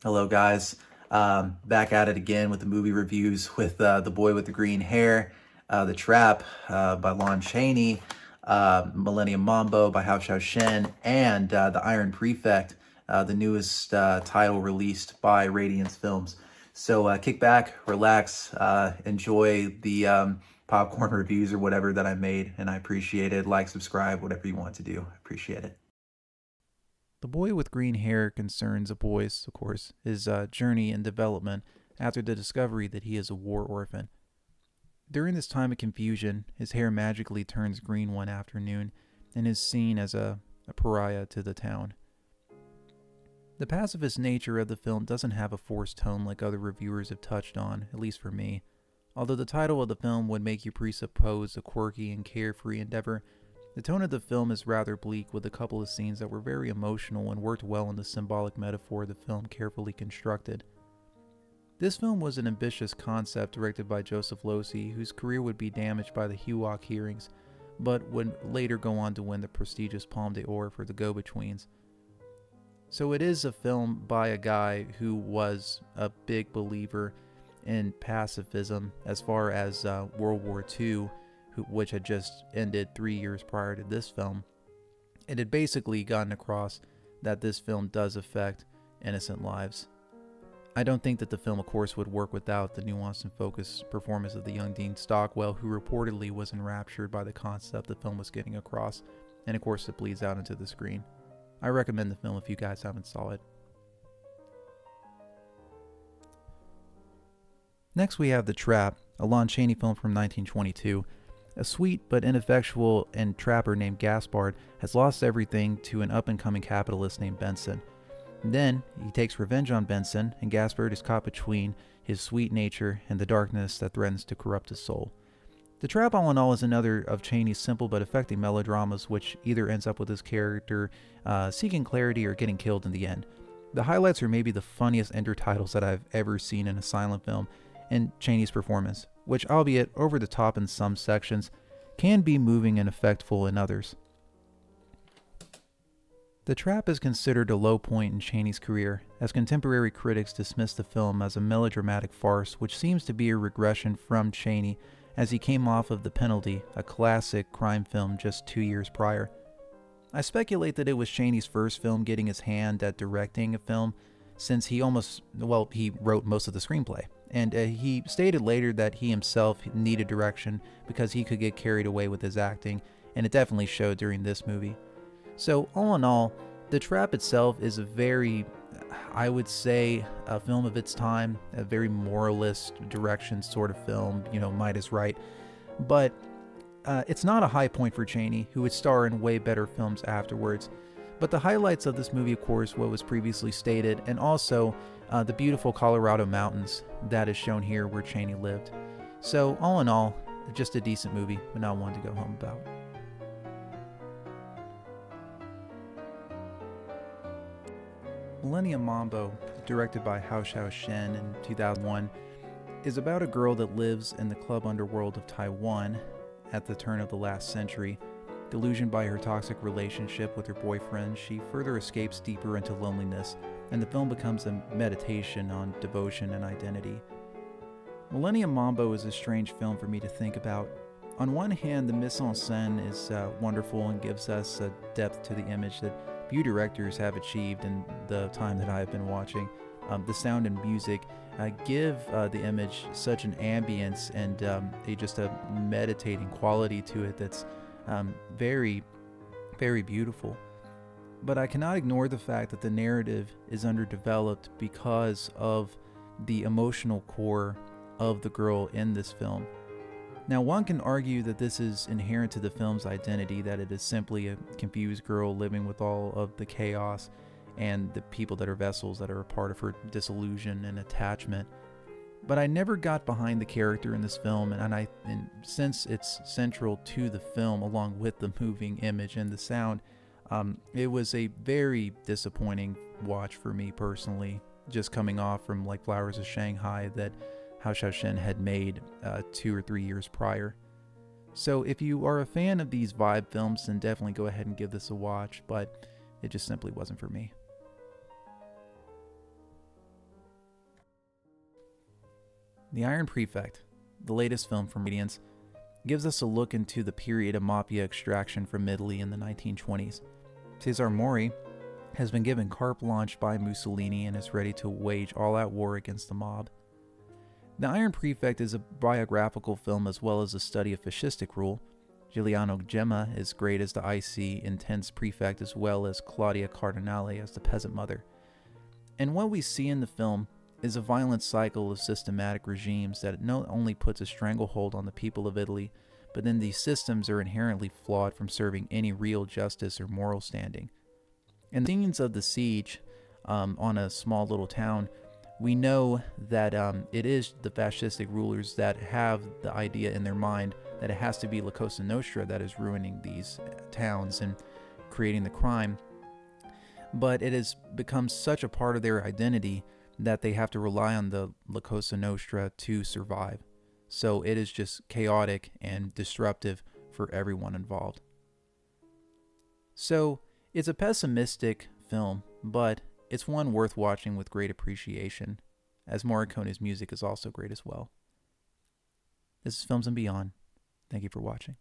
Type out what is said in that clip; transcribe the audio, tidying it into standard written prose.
Hello, guys. Back at it again with the movie reviews with The Boy with the Green Hair, The Trap by Lon Chaney, Millennium Mambo by Hao Xiao Shen, and The Iron Prefect, the newest title released by Radiance Films. So kick back, relax, enjoy the popcorn reviews or whatever that I made, and I appreciate it. Like, subscribe, whatever you want to do. I appreciate it. The Boy with Green Hair concerns a boy's, of course, his journey and development after the discovery that he is a war orphan. During this time of confusion, his hair magically turns green one afternoon and is seen as a pariah to the town. The pacifist nature of the film doesn't have a forced tone like other reviewers have touched on, at least for me. Although the title of the film would make you presuppose a quirky and carefree endeavor, the tone of the film is rather bleak, with a couple of scenes that were very emotional and worked well in the symbolic metaphor the film carefully constructed. This film was an ambitious concept directed by Joseph Losey, whose career would be damaged by the HUOC hearings, but would later go on to win the prestigious Palme d'Or for The Go-Betweens. So it is a film by a guy who was a big believer in pacifism as far as World War II, which had just ended 3 years prior to this film. It had basically gotten across that this film does affect innocent lives. I don't think that the film, of course, would work without the nuanced and focused performance of the young Dean Stockwell, who reportedly was enraptured by the concept the film was getting across, and of course it bleeds out into the screen. I recommend the film if you guys haven't saw it. Next we have The Trap, a Lon Chaney film from 1922. A sweet but ineffectual and trapper named Gaspard has lost everything to an up-and-coming capitalist named Benson. Then, he takes revenge on Benson, and Gaspard is caught between his sweet nature and the darkness that threatens to corrupt his soul. The Trap, all in all, is another of Chaney's simple but effective melodramas, which either ends up with his character seeking clarity or getting killed in the end. The highlights are maybe the funniest intertitles that I've ever seen in a silent film, and Chaney's performance, which, albeit over the top in some sections, can be moving and effectful in others. The Trap is considered a low point in Chaney's career, as contemporary critics dismiss the film as a melodramatic farce, which seems to be a regression from Chaney, as he came off of The Penalty, a classic crime film just 2 years prior. I speculate that it was Chaney's first film getting his hand at directing a film, since he wrote most of the screenplay. And he stated later that he himself needed direction because he could get carried away with his acting, and it definitely showed during this movie. So, all in all, The Trap itself is a very, I would say, a film of its time, a very moralist direction sort of film, might is right. But it's not a high point for Chaney, who would star in way better films afterwards. But the highlights of this movie, of course, what was previously stated, and also the beautiful Colorado mountains that is shown here where Chaney lived. So, all in all, just a decent movie, but not one to go home about. Millennium Mambo, directed by Hao Xiao Shen in 2001, is about a girl that lives in the club underworld of Taiwan at the turn of the last century. Delusioned by her toxic relationship with her boyfriend, she further escapes deeper into loneliness, and the film becomes a meditation on devotion and identity. Millennium Mambo is a strange film for me to think about. On one hand, the mise-en-scène is wonderful and gives us a depth to the image that few directors have achieved in the time that I have been watching. The sound and music give the image such an ambience and just a meditating quality to it that's very, very beautiful. But I cannot ignore the fact that the narrative is underdeveloped because of the emotional core of the girl in this film. Now, one can argue that this is inherent to the film's identity, that it is simply a confused girl living with all of the chaos and the people that are vessels that are a part of her disillusion and attachment. But I never got behind the character in this film, and since it's central to the film, along with the moving image and the sound, it was a very disappointing watch for me personally, just coming off from like Flowers of Shanghai that Hao Xiaoshen had made 2 or 3 years prior. So if you are a fan of these vibe films, then definitely go ahead and give this a watch, but it just simply wasn't for me. The Iron Prefect, the latest film from Radiance, gives us a look into the period of mafia extraction from Italy in the 1920s. Cesare Mori has been given carte blanche by Mussolini and is ready to wage all-out war against the mob. The Iron Prefect is a biographical film as well as a study of fascistic rule. Giuliano Gemma is great as the icy, intense prefect as well as Claudia Cardinale as the peasant mother. And what we see in the film is a violent cycle of systematic regimes that not only puts a stranglehold on the people of Italy, but then these systems are inherently flawed from serving any real justice or moral standing. In the scenes of the siege on a small little town, we know that it is the fascistic rulers that have the idea in their mind that it has to be La Cosa Nostra that is ruining these towns and creating the crime. But it has become such a part of their identity that they have to rely on the La Cosa Nostra to survive. So it is just chaotic and disruptive for everyone involved. So it's a pessimistic film, but it's one worth watching with great appreciation, as Morricone's music is also great as well. This is Films and Beyond. Thank you for watching.